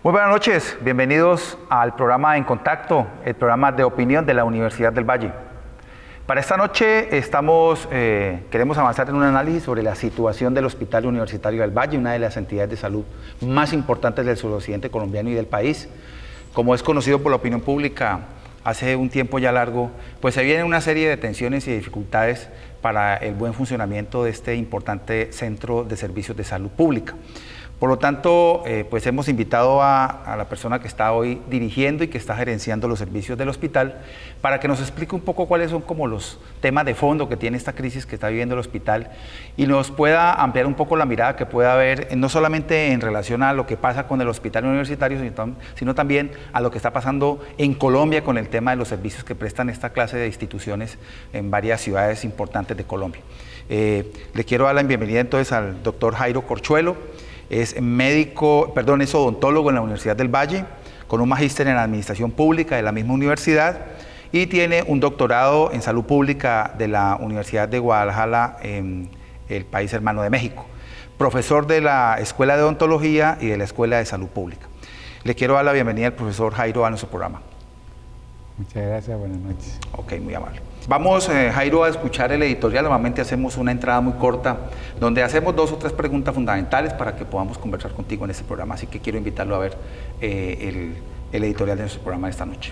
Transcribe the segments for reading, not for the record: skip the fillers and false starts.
Muy buenas noches, bienvenidos al programa En Contacto, el programa de opinión de la Universidad del Valle. Para esta noche queremos avanzar en un análisis sobre la situación del Hospital Universitario del Valle, una de las entidades de salud más importantes del suroccidente colombiano y del país. Como es conocido por la opinión pública hace un tiempo ya largo, pues se viene una serie de tensiones y dificultades para el buen funcionamiento de este importante centro de servicios de salud pública. Por lo tanto, pues hemos invitado a la persona que está hoy dirigiendo y que está gerenciando los servicios del hospital para que nos explique un poco cuáles son como los temas de fondo que tiene esta crisis que está viviendo el hospital y nos pueda ampliar un poco la mirada que pueda haber, no solamente en relación a lo que pasa con el hospital universitario, sino también a lo que está pasando en Colombia con el tema de los servicios que prestan esta clase de instituciones en varias ciudades importantes de Colombia. Le quiero dar la bienvenida entonces al doctor Jairo Corchuelo. Es odontólogo en la Universidad del Valle, con un magíster en Administración Pública de la misma universidad y tiene un doctorado en Salud Pública de la Universidad de Guadalajara, en el país hermano de México. Profesor de la Escuela de Odontología y de la Escuela de Salud Pública. Le quiero dar la bienvenida al profesor Jairo a nuestro programa. Muchas gracias, buenas noches. Ok, muy amable. Vamos, Jairo, a escuchar el editorial. Normalmente hacemos una entrada muy corta donde hacemos 2 o 3 preguntas fundamentales para que podamos conversar contigo en este programa. Así que quiero invitarlo a ver el editorial de nuestro programa de esta noche.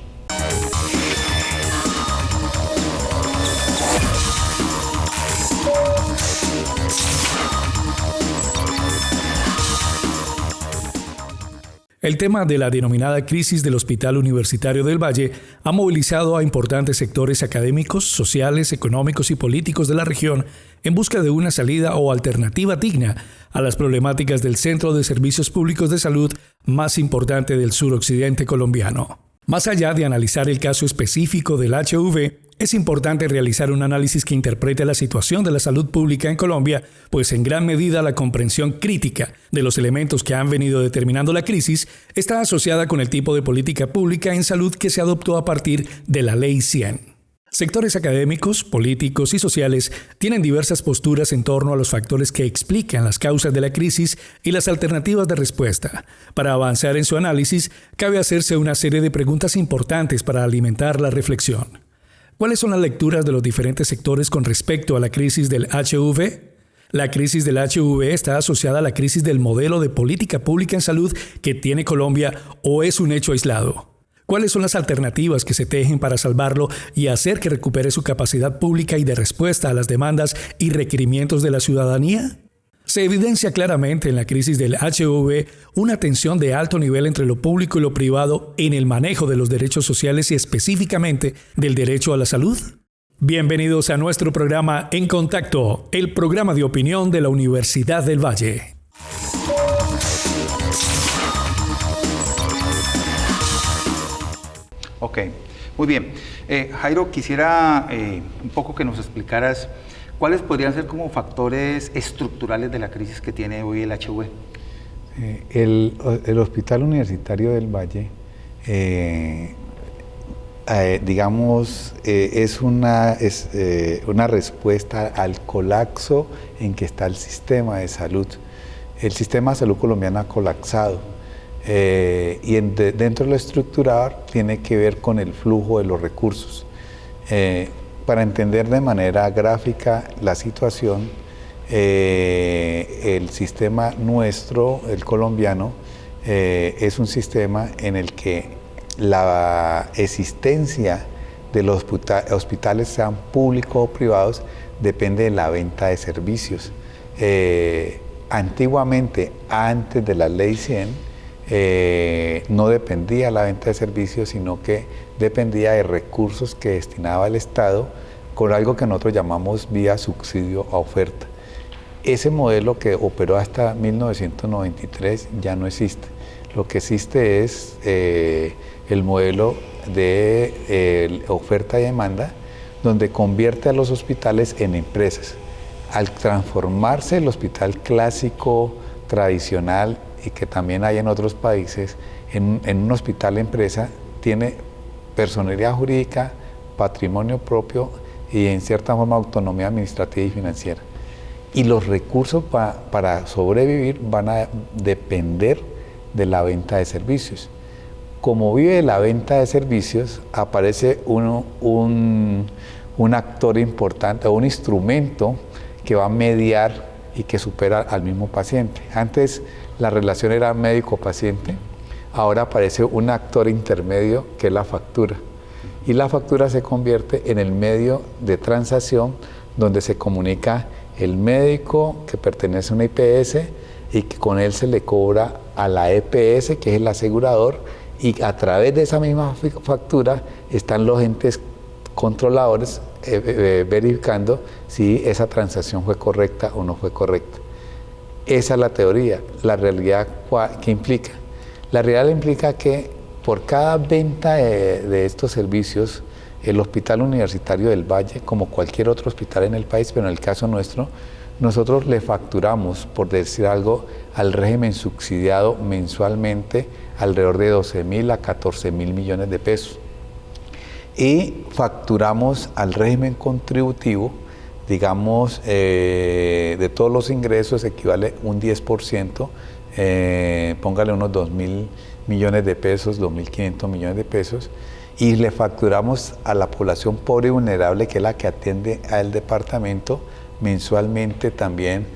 El tema de la denominada crisis del Hospital Universitario del Valle ha movilizado a importantes sectores académicos, sociales, económicos y políticos de la región en busca de una salida o alternativa digna a las problemáticas del centro de servicios públicos de salud más importante del suroccidente colombiano. Más allá de analizar el caso específico del HIV, es importante realizar un análisis que interprete la situación de la salud pública en Colombia, pues en gran medida la comprensión crítica de los elementos que han venido determinando la crisis está asociada con el tipo de política pública en salud que se adoptó a partir de la Ley 100. Sectores académicos, políticos y sociales tienen diversas posturas en torno a los factores que explican las causas de la crisis y las alternativas de respuesta. Para avanzar en su análisis, cabe hacerse una serie de preguntas importantes para alimentar la reflexión. ¿Cuáles son las lecturas de los diferentes sectores con respecto a la crisis del HIV? ¿La crisis del HIV está asociada a la crisis del modelo de política pública en salud que tiene Colombia o es un hecho aislado? ¿Cuáles son las alternativas que se tejen para salvarlo y hacer que recupere su capacidad pública y de respuesta a las demandas y requerimientos de la ciudadanía? Se evidencia claramente en la crisis del HIV una tensión de alto nivel entre lo público y lo privado en el manejo de los derechos sociales y específicamente del derecho a la salud. Bienvenidos a nuestro programa En Contacto, el programa de opinión de la Universidad del Valle. Ok, muy bien. Jairo, quisiera un poco que nos explicaras ¿cuáles podrían ser como factores estructurales de la crisis que tiene hoy el HIV? El Hospital Universitario del Valle, es una respuesta al colapso en que está el sistema de salud. El sistema de salud colombiano ha colapsado y dentro de lo estructural tiene que ver con el flujo de los recursos. Para entender de manera gráfica la situación, el sistema nuestro, el colombiano, es un sistema en el que la existencia de los hospitales, sean públicos o privados, depende de la venta de servicios. Antiguamente, antes de la Ley 100, no dependía la venta de servicios, sino que dependía de recursos que destinaba el Estado con algo que nosotros llamamos vía subsidio a oferta. Ese modelo que operó hasta 1993 ya no existe. Lo que existe es el modelo de oferta y demanda, donde convierte a los hospitales en empresas. Al transformarse el hospital clásico, tradicional, y que también hay en otros países, en un hospital empresa, tiene personalidad jurídica, patrimonio propio y en cierta forma autonomía administrativa y financiera. Y los recursos para sobrevivir van a depender de la venta de servicios. Como vive de la venta de servicios, aparece un actor importante o un instrumento que va a mediar y que supera al mismo paciente. Antes la relación era médico-paciente, ahora aparece un actor intermedio que es la factura. Y la factura se convierte en el medio de transacción donde se comunica el médico que pertenece a una IPS y que con él se le cobra a la EPS, que es el asegurador, y a través de esa misma factura están los entes controladores verificando si esa transacción fue correcta o no fue correcta. Esa es la teoría. La realidad, ¿qué implica? La realidad implica que por cada venta de estos servicios, el Hospital Universitario del Valle, como cualquier otro hospital en el país, pero en el caso nuestro, nosotros le facturamos, por decir algo, al régimen subsidiado mensualmente alrededor de 12.000 a 14.000 millones de pesos. Y facturamos al régimen contributivo, digamos, de todos los ingresos equivale un 10%, póngale unos 2.000 millones de pesos, 2.500 millones de pesos, y le facturamos a la población pobre y vulnerable, que es la que atiende al departamento, mensualmente también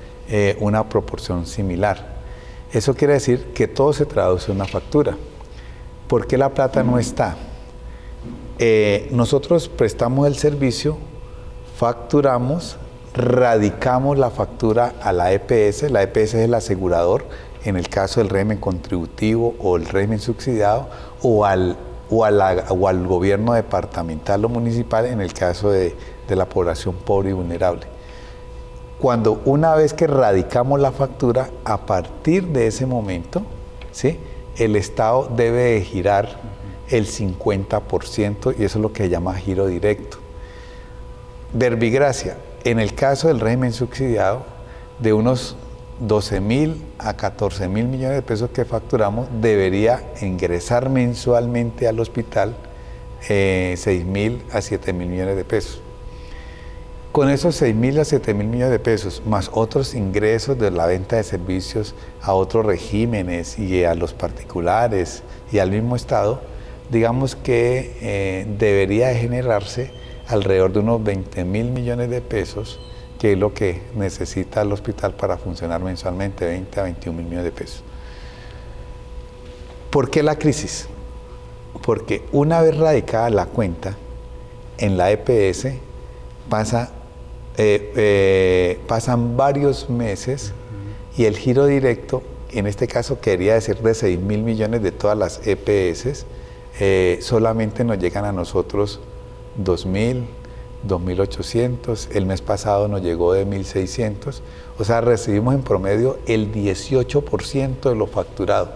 una proporción similar. Eso quiere decir que todo se traduce en una factura. ¿Por qué la plata no está? Nosotros prestamos el servicio, facturamos, radicamos la factura a la EPS. La EPS es el asegurador en el caso del régimen contributivo o el régimen subsidiado, o al gobierno departamental o municipal en el caso de la población pobre y vulnerable. Cuando una vez que radicamos la factura, a partir de ese momento, ¿sí?, el Estado debe de girar el 50%, y eso es lo que se llama giro directo. Verbigracia, en el caso del régimen subsidiado, de unos 12.000 a 14.000 millones de pesos que facturamos, debería ingresar mensualmente al hospital 6.000 a 7.000 millones de pesos. Con esos 6.000 a 7.000 millones de pesos, más otros ingresos de la venta de servicios a otros regímenes y a los particulares y al mismo Estado, digamos que debería de generarse alrededor de unos 20.000 millones de pesos, que es lo que necesita el hospital para funcionar mensualmente, 20 a 21.000 millones de pesos. ¿Por qué la crisis? Porque una vez radicada la cuenta en la EPS, pasan varios meses y el giro directo, en este caso quería decir de 6.000 millones de todas las EPS, solamente nos llegan a nosotros 2.000, 2.800, el mes pasado nos llegó de 1.600, o sea, recibimos en promedio el 18% de lo facturado.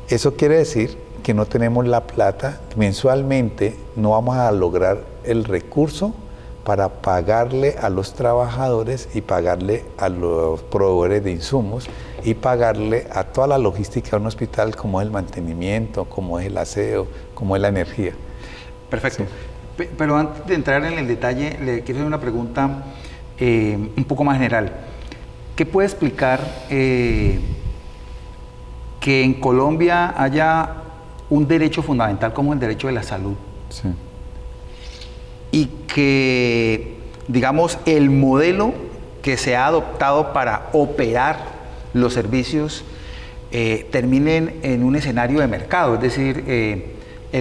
Eso quiere decir que no tenemos la plata, mensualmente no vamos a lograr el recurso para pagarle a los trabajadores y pagarle a los proveedores de insumos y pagarle a toda la logística de un hospital, como es el mantenimiento, como es el aseo, como es la energía. Perfecto. Sí. Pero antes de entrar en el detalle, le quiero hacer una pregunta un poco más general. ¿Qué puede explicar que en Colombia haya un derecho fundamental como el derecho de la salud? Sí. Y que, digamos, el modelo que se ha adoptado para operar los servicios terminen en un escenario de mercado? Es decir,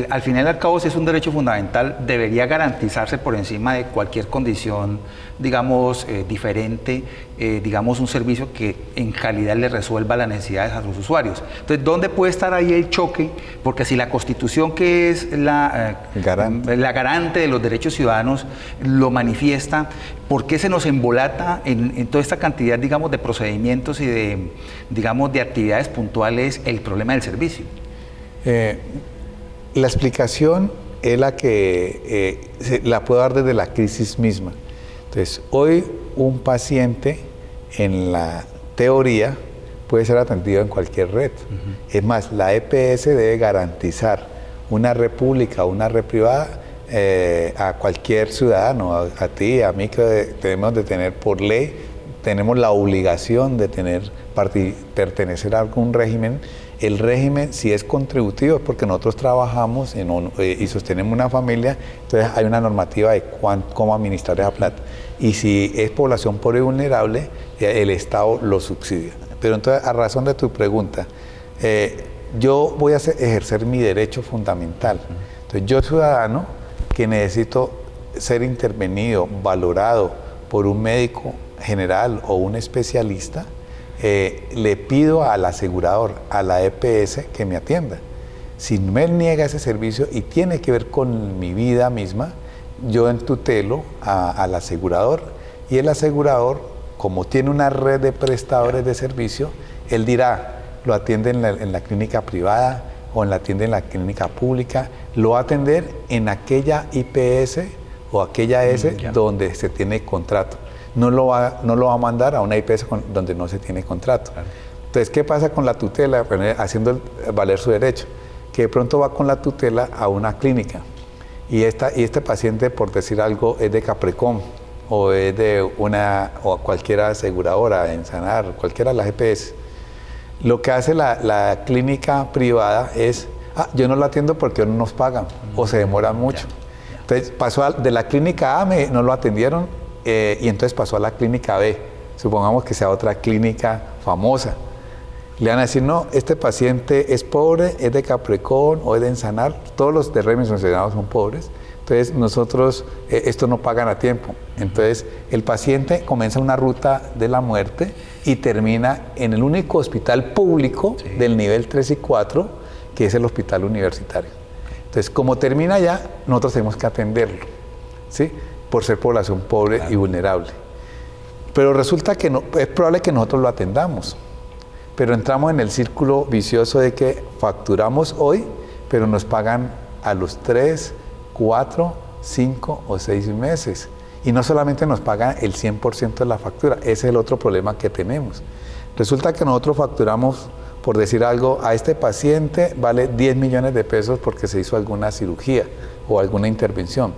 al final y al cabo, si es un derecho fundamental, debería garantizarse por encima de cualquier condición, digamos, diferente, digamos, un servicio que en calidad le resuelva las necesidades a los usuarios. Entonces, ¿dónde puede estar ahí el choque? Porque si la Constitución, que es la garante de los derechos ciudadanos, lo manifiesta, ¿por qué se nos embolata en toda esta cantidad, digamos, de procedimientos y de, digamos, de actividades puntuales el problema del servicio? La explicación es la que la puedo dar desde la crisis misma. Entonces, hoy un paciente en la teoría puede ser atendido en cualquier red. Es más, la EPS debe garantizar una red pública o una red privada a cualquier ciudadano, a ti, a mí, que debemos de tener por ley tenemos la obligación de pertenecer a algún régimen. El régimen, si es contributivo, es porque nosotros trabajamos y sostenemos una familia, entonces hay una normativa de cómo administrar esa plata. Y si es población pobre y vulnerable, el Estado lo subsidia. Pero entonces, a razón de tu pregunta, yo voy a ejercer mi derecho fundamental. Entonces, yo ciudadano que necesito ser intervenido, valorado por un médico general o un especialista, le pido al asegurador, a la EPS, que me atienda. Si me niega ese servicio y tiene que ver con mi vida misma, yo entutelo al asegurador, y el asegurador, como tiene una red de prestadores de servicio, él dirá, lo atiende en la clínica privada o lo atiende en la clínica pública, lo va a atender en aquella IPS o aquella S donde se tiene contrato. No lo va a mandar a una IPS donde no se tiene contrato. Claro. Entonces, ¿qué pasa con la tutela? Haciendo valer su derecho, que de pronto va con la tutela a una clínica y este paciente, por decir algo, es de Caprecom o es de o cualquiera aseguradora, en Sanar, cualquiera de las EPS. Lo que hace la clínica privada es, yo no lo atiendo porque no nos pagan o se demoran mucho. Entonces, pasó de la clínica A, no lo atendieron, y entonces pasó a la clínica B, supongamos que sea otra clínica famosa. Le van a decir, no, este paciente es pobre, es de Caprecón o es de Ensanar, todos los de régimen sancionados son pobres, entonces nosotros, esto no pagan a tiempo. Entonces el paciente comienza una ruta de la muerte y termina en el único hospital público del nivel 3 y 4, que es el hospital universitario. Entonces, como termina allá, nosotros tenemos que atenderlo, ¿sí?, por ser población pobre y vulnerable. Pero resulta que es probable que nosotros lo atendamos, pero entramos en el círculo vicioso de que facturamos hoy, pero nos pagan a los 3, 4, 5 o 6 meses. Y no solamente nos pagan el 100% de la factura, ese es el otro problema que tenemos. Resulta que nosotros facturamos, por decir algo, a este paciente vale 10 millones de pesos porque se hizo alguna cirugía o alguna intervención.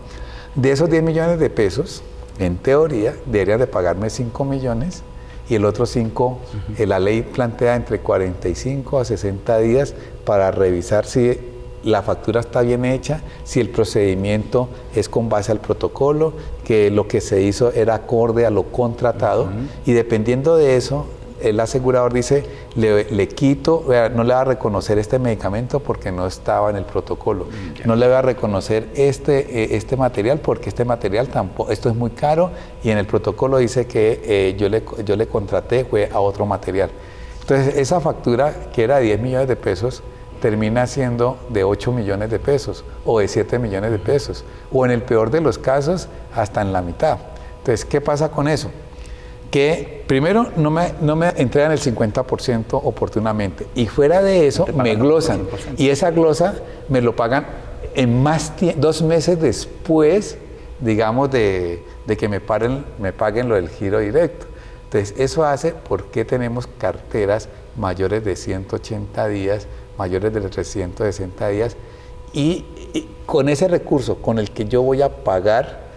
De esos 10 millones de pesos, en teoría, deberían de pagarme 5 millones y el otro 5, la ley plantea entre 45 a 60 días para revisar si la factura está bien hecha, si el procedimiento es con base al protocolo, que lo que se hizo era acorde a lo contratado, y dependiendo de eso, el asegurador dice, le quito, no le va a reconocer este medicamento porque no estaba en el protocolo, no le va a reconocer este material porque este material tampoco, esto es muy caro y en el protocolo dice que yo le contraté fue a otro material. Entonces esa factura que era de 10 millones de pesos termina siendo de 8 millones de pesos o de 7 millones de pesos o en el peor de los casos hasta en la mitad. Entonces, ¿qué pasa con eso? Que primero no me entregan el 50% oportunamente y fuera de eso me glosan y esa glosa me lo pagan en 2 meses después, digamos, de que me paguen lo del giro directo. Entonces eso hace porque tenemos carteras mayores de 180 días, mayores de 360 días y con ese recurso con el que yo voy a pagar,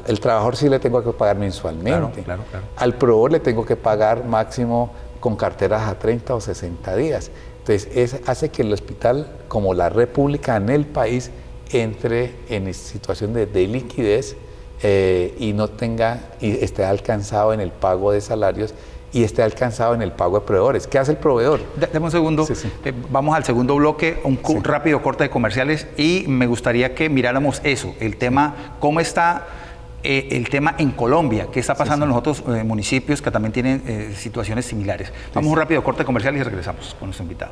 el trabajador sí le tengo que pagar mensualmente. Claro. Al proveedor le tengo que pagar máximo con carteras a 30 o 60 días. Entonces, hace que el hospital, como la república en el país, entre en situación de liquidez y esté alcanzado en el pago de salarios y esté alcanzado en el pago de proveedores. ¿Qué hace el proveedor? Deme un segundo. Sí. Vamos al segundo bloque, rápido corte de comerciales y me gustaría que miráramos eso, el tema, cómo está el tema en Colombia, qué está pasando en los otros municipios que también tienen situaciones similares. Vamos a un rápido corte comercial y regresamos con nuestro invitado.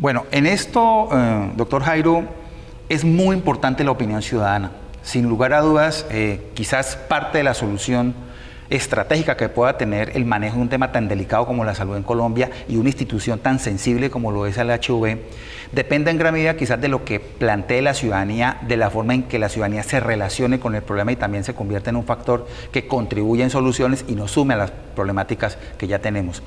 Bueno, en esto, doctor Jairo, es muy importante la opinión ciudadana. Sin lugar a dudas, quizás parte de la solución estratégica que pueda tener el manejo de un tema tan delicado como la salud en Colombia y una institución tan sensible como lo es el HIV, depende en gran medida quizás de lo que plantee la ciudadanía, de la forma en que la ciudadanía se relacione con el problema y también se convierta en un factor que contribuye en soluciones y nos sume a las problemáticas que ya tenemos.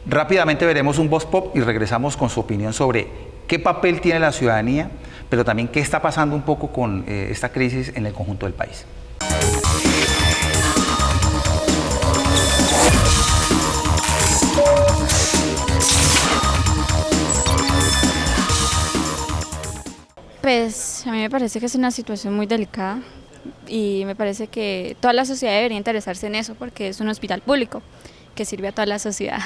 Rápidamente veremos un Voz Pop y regresamos con su opinión sobre qué papel tiene la ciudadanía, pero también qué está pasando un poco con esta crisis en el conjunto del país. Pues a mí me parece que es una situación muy delicada y me parece que toda la sociedad debería interesarse en eso porque es un hospital público que sirve a toda la sociedad.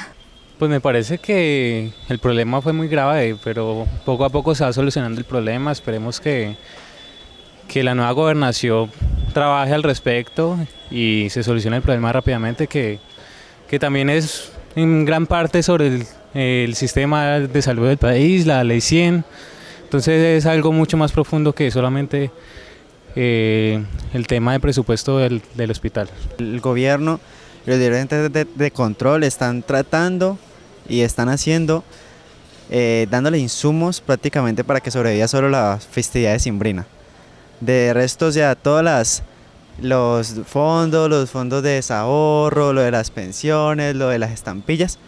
Pues me parece que el problema fue muy grave, pero poco a poco se va solucionando el problema. Esperemos que la nueva gobernación trabaje al respecto y se solucione el problema rápidamente, que también es en gran parte sobre el sistema de salud del país, la ley 100. Entonces es algo mucho más profundo que solamente el tema de presupuesto del hospital. El gobierno y los dirigentes de control están tratando y están haciendo, dándole insumos prácticamente para que sobreviva solo la festividad de Cimbrina. De resto, o sea, los fondos de desahorro, lo de las pensiones, lo de las estampillas,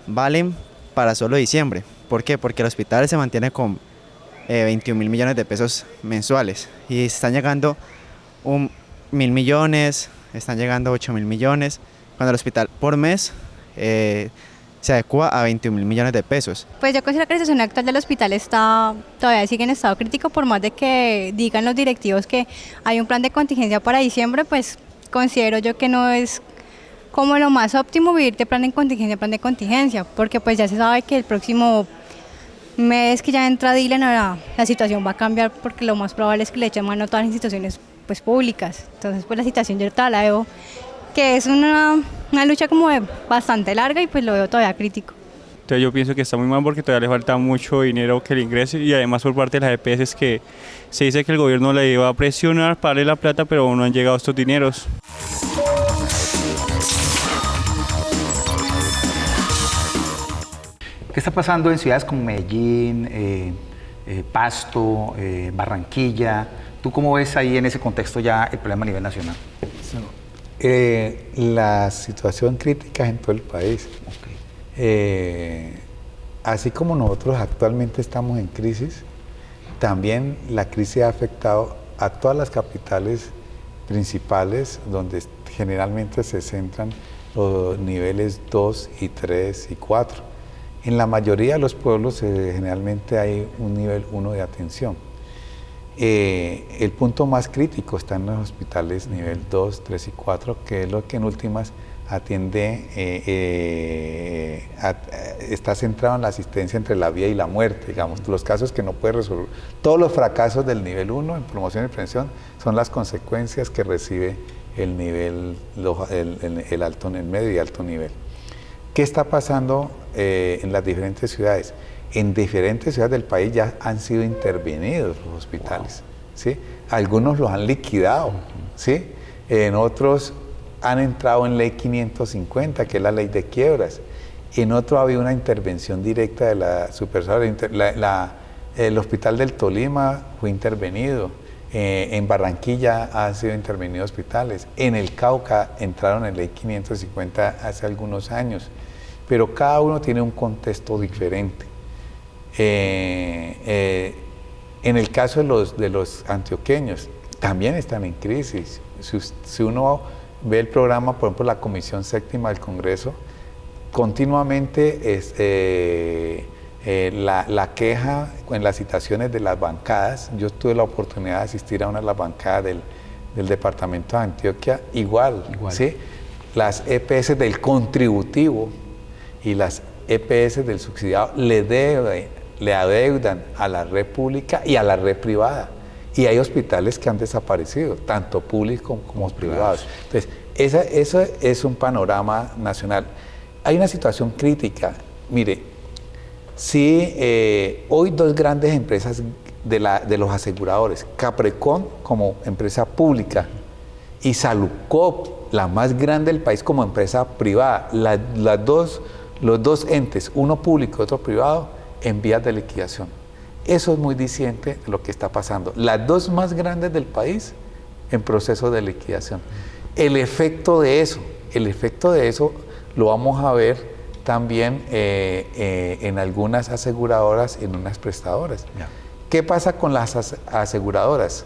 valen para solo diciembre. ¿Por qué? Porque el hospital se mantiene con 21.000 millones de pesos mensuales y están llegando 1.000 millones, están llegando 8.000 millones, cuando el hospital por mes se adecua a 21.000 millones de pesos. Pues yo considero que la situación actual del hospital todavía sigue en estado crítico, por más de que digan los directivos que hay un plan de contingencia para diciembre, pues considero yo que no es como lo más óptimo vivir de plan de contingencia, porque pues ya se sabe que el próximo mes que ya entra Dylan, la situación va a cambiar porque lo más probable es que le echen mano a todas las instituciones pues, públicas. Entonces pues la situación yo la veo que es una lucha como bastante larga y pues lo veo todavía crítico. Entonces yo pienso que está muy mal porque todavía le falta mucho dinero que le ingrese y además por parte de las EPS que se dice que el gobierno le iba a presionar para darle la plata, pero no han llegado estos dineros. ¿Qué está pasando en ciudades como Medellín, Pasto, Barranquilla? ¿Tú cómo ves ahí en ese contexto ya el problema a nivel nacional? La situación crítica en todo el país. Así como nosotros actualmente estamos en crisis, también la crisis ha afectado a todas las capitales principales donde generalmente se centran los niveles 2 y 3 y 4. En la mayoría de los pueblos generalmente hay un nivel 1 de atención. El punto más crítico está en los hospitales nivel 2, 3 y 4, que es lo que en últimas atiende, está centrado en la asistencia entre la vida y la muerte, digamos, los casos que no puede resolver. Todos los fracasos del nivel 1 en promoción y prevención son las consecuencias que recibe el nivel, el alto, el medio y alto nivel. ¿Qué está pasando en las diferentes ciudades? En diferentes ciudades del país ya han sido intervenidos los hospitales, ¿sí? Algunos los han liquidado, ¿sí? En otros han entrado en ley 550, que es la ley de quiebras. En otro ha habido una intervención directa de la supervisora. El hospital del Tolima fue intervenido. En Barranquilla han sido intervenidos hospitales. En el Cauca entraron en ley 550 hace algunos años. Pero cada uno tiene un contexto diferente. En el caso de los antioqueños, también están en crisis. Si uno ve el programa, por ejemplo, la Comisión Séptima del Congreso, continuamente la queja en las citaciones de las bancadas. Yo tuve la oportunidad de asistir a una de las bancadas del departamento de Antioquia, igual. ¿Sí? Las EPS del contributivo y las EPS del subsidiado le adeudan a la red pública y a la red privada. Y hay hospitales que han desaparecido, tanto públicos como privados. Entonces, eso es un panorama nacional. Hay una situación crítica. Mire, sí, hoy dos grandes empresas de los aseguradores, Caprecon como empresa pública y Salucop la más grande del país como empresa privada. Los dos entes, uno público y otro privado, en vías de liquidación. Eso es muy diciente de lo que está pasando. Las dos más grandes del país en proceso de liquidación. El efecto de eso lo vamos a ver también en algunas aseguradoras, en unas prestadoras. Ya. ¿Qué pasa con las aseguradoras?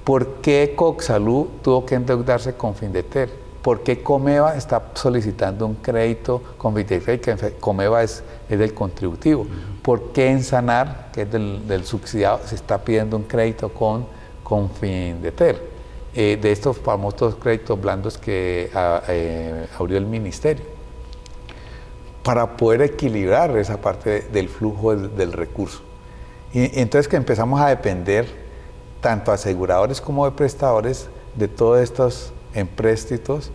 ¿Por qué Coxalud tuvo que endeudarse con Findeter? ¿Por qué Comeva está solicitando un crédito con Findeter, que Comeva es del contributivo? ¿Por qué Ensanar, que es del subsidiado, se está pidiendo un crédito con Findeter? De estos famosos créditos blandos que abrió el ministerio, para poder equilibrar esa parte del flujo del recurso. Y entonces que empezamos a depender, tanto aseguradores como de prestadores, de todos estos empréstitos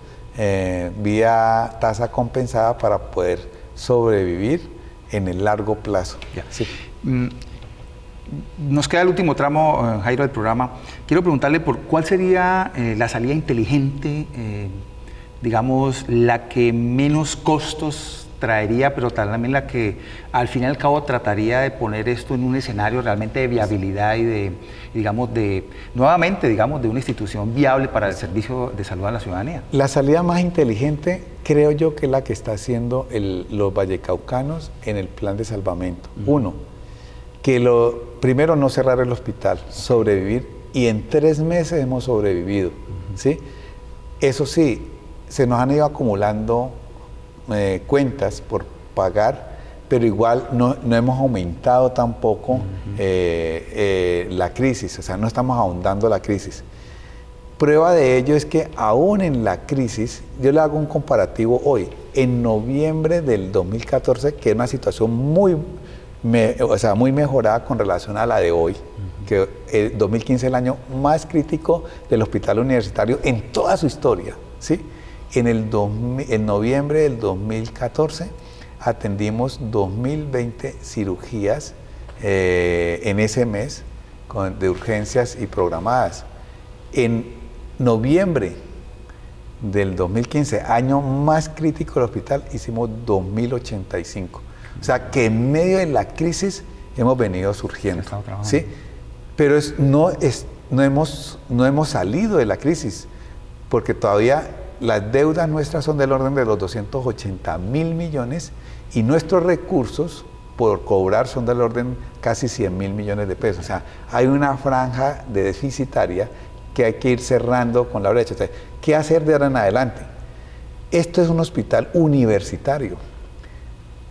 vía tasa compensada para poder sobrevivir en el largo plazo. Sí. Nos queda el último tramo, Jairo, del programa. Quiero preguntarle por cuál sería la salida inteligente, digamos, la que menos costos traería, pero también la que al fin y al cabo trataría de poner esto en un escenario realmente de viabilidad y nuevamente, de una institución viable para el servicio de salud a la ciudadanía. La salida más inteligente creo yo que es la que está haciendo los vallecaucanos en el plan de salvamento. Uno, que primero no cerrar el hospital, sobrevivir, y en 3 meses hemos sobrevivido, ¿sí? Eso sí, se nos han ido acumulando cuentas por pagar, pero igual no hemos aumentado tampoco la crisis, o sea, no estamos ahondando la crisis. Prueba de ello es que aún en la crisis, yo le hago un comparativo hoy, en noviembre del 2014, que es una situación muy mejorada con relación a la de hoy, que el 2015 es el año más crítico del hospital universitario en toda su historia, ¿sí? En noviembre del 2014 atendimos 2020 cirugías en ese mes de urgencias y programadas. En noviembre del 2015, año más crítico del hospital, hicimos 2085. O sea que en medio de la crisis hemos venido surgiendo, ¿sí? Pero no hemos salido de la crisis, porque todavía las deudas nuestras son del orden de los 280.000 millones y nuestros recursos por cobrar son del orden casi 100.000 millones de pesos. O sea, hay una franja de deficitaria que hay que ir cerrando con la brecha. O sea, ¿qué hacer de ahora en adelante? Esto es un hospital universitario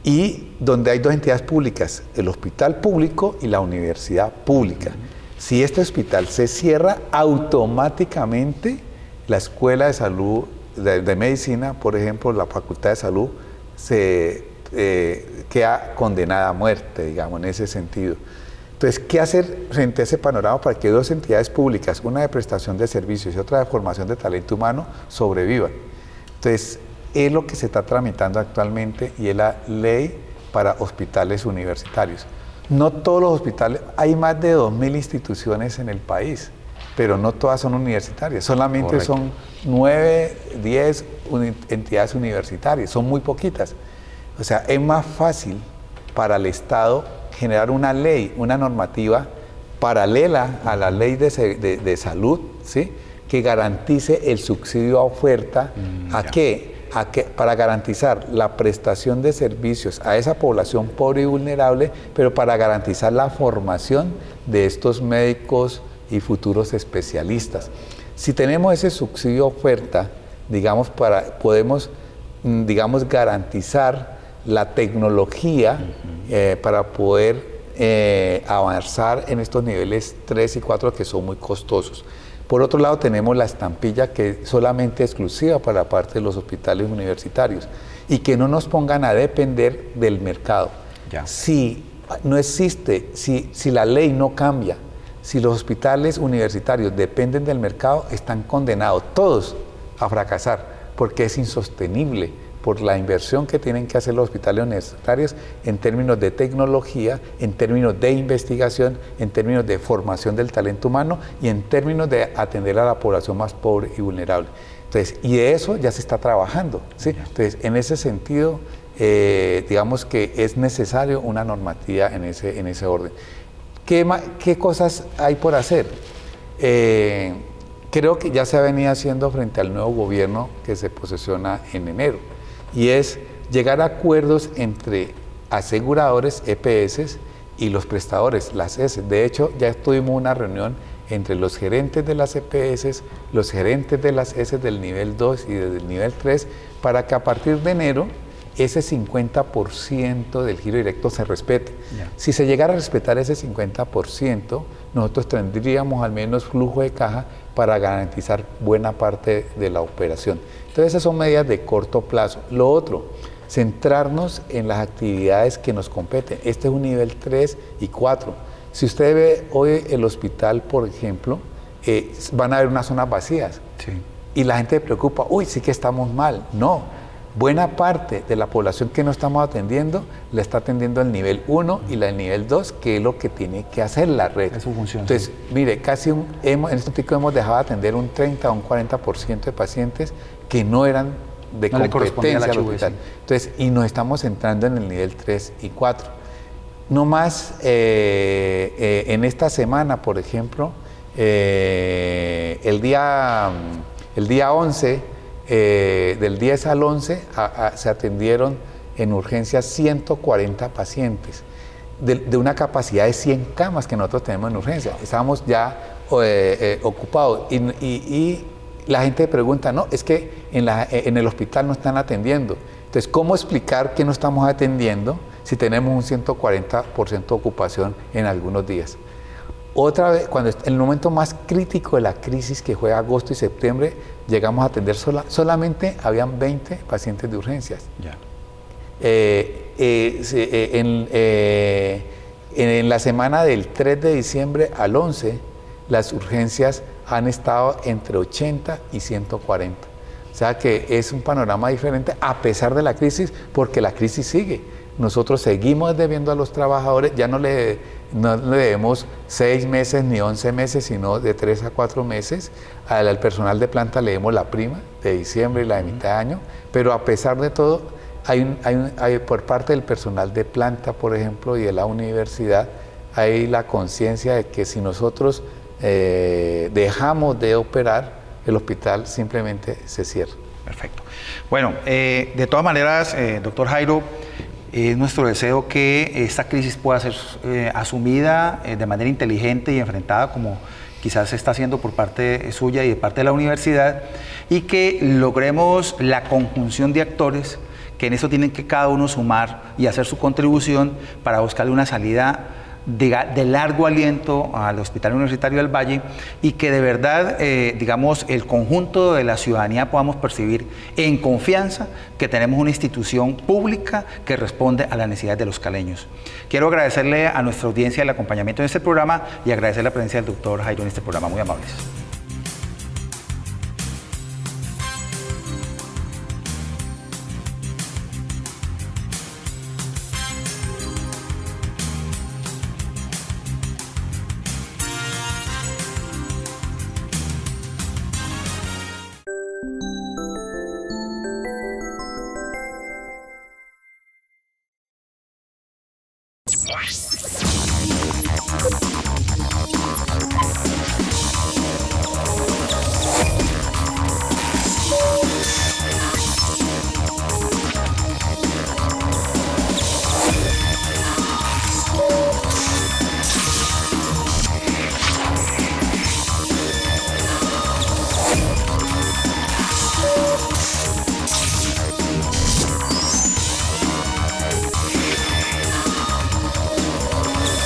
y donde hay 2 entidades públicas, el hospital público y la universidad pública. Si este hospital se cierra, automáticamente la Escuela de Salud, de Medicina, por ejemplo, la Facultad de Salud, se queda condenada a muerte, digamos, en ese sentido. Entonces, ¿qué hacer frente a ese panorama para que 2 entidades públicas, una de prestación de servicios y otra de formación de talento humano, sobrevivan? Entonces, es lo que se está tramitando actualmente y es la ley para hospitales universitarios. No todos los hospitales, hay más de 2.000 instituciones en el país, pero no todas son universitarias, solamente correcto, son 9, 10 entidades universitarias, son muy poquitas. O sea, es más fácil para el Estado generar una ley, una normativa paralela a la ley de salud, ¿sí?, que garantice el subsidio a oferta. ¿A qué? Para garantizar la prestación de servicios a esa población pobre y vulnerable, pero para garantizar la formación de estos médicos y futuros especialistas. Si tenemos ese subsidio oferta, digamos, podemos, digamos, garantizar la tecnología para poder avanzar en estos niveles 3 y 4 que son muy costosos. Por otro lado, tenemos la estampilla que es solamente exclusiva para la parte de los hospitales universitarios y que no nos pongan a depender del mercado. Si no existe, si la ley no cambia, si los hospitales universitarios dependen del mercado, están condenados todos a fracasar, porque es insostenible por la inversión que tienen que hacer los hospitales universitarios en términos de tecnología, en términos de investigación, en términos de formación del talento humano y en términos de atender a la población más pobre y vulnerable. Entonces, y de eso ya se está trabajando, ¿sí? Entonces, en ese sentido, digamos que es necesario una normativa en ese orden. ¿Qué cosas hay por hacer? Creo que ya se ha venido haciendo frente al nuevo gobierno que se posesiona en enero, y es llegar a acuerdos entre aseguradores, EPS, y los prestadores, las S. De hecho, ya tuvimos una reunión entre los gerentes de las EPS, los gerentes de las S del nivel 2 y del nivel 3, para que a partir de enero ese 50% del giro directo se respete. Yeah. Si se llegara a respetar ese 50%, nosotros tendríamos al menos flujo de caja para garantizar buena parte de la operación. Entonces, esas son medidas de corto plazo. Lo otro, centrarnos en las actividades que nos competen. Este es un nivel 3 y 4. Si usted ve hoy el hospital, por ejemplo, van a haber unas zonas vacías. Sí. Y la gente se preocupa, uy, sí que estamos mal. No, buena parte de la población que no estamos atendiendo, la está atendiendo el nivel 1 y la del nivel 2, que es lo que tiene que hacer la red. Eso funciona. Entonces, mire, en este pico hemos dejado de atender un 30 o un 40% de pacientes que no eran de competencia al hospital. Sí. Entonces, y nos estamos centrando en el nivel 3 y 4. No más, en esta semana, por ejemplo, el día 11, del 10 al 11, se atendieron en urgencias 140 pacientes, de una capacidad de 100 camas que nosotros tenemos en urgencia. Estábamos ya ocupados y la gente pregunta, no, es que en el hospital no están atendiendo. Entonces, ¿cómo explicar que no estamos atendiendo si tenemos un 140% de ocupación en algunos días? Otra vez, cuando en el momento más crítico de la crisis, que fue agosto y septiembre, llegamos a atender solamente habían 20 pacientes de urgencias. Ya. En la semana del 3 de diciembre al 11, las urgencias han estado entre 80 y 140. O sea que es un panorama diferente a pesar de la crisis, porque la crisis sigue. Nosotros seguimos debiendo a los trabajadores, ya no le debemos 6 meses ni 11 meses, sino de 3 a 4 meses. Al personal de planta le debemos la prima de diciembre y la de mitad de año, pero a pesar de todo, hay por parte del personal de planta, por ejemplo, y de la universidad, hay la conciencia de que si nosotros dejamos de operar, el hospital simplemente se cierra. Perfecto. Bueno, de todas maneras, doctor Jairo, es nuestro deseo que esta crisis pueda ser asumida de manera inteligente y enfrentada como quizás se está haciendo por parte suya y de parte de la universidad, y que logremos la conjunción de actores que en eso tienen que cada uno sumar y hacer su contribución para buscarle una salida de largo aliento al Hospital Universitario del Valle, y que de verdad, digamos, el conjunto de la ciudadanía podamos percibir en confianza que tenemos una institución pública que responde a las necesidades de los caleños. Quiero agradecerle a nuestra audiencia el acompañamiento en este programa y agradecer la presencia del doctor Jairo en este programa. Muy amables.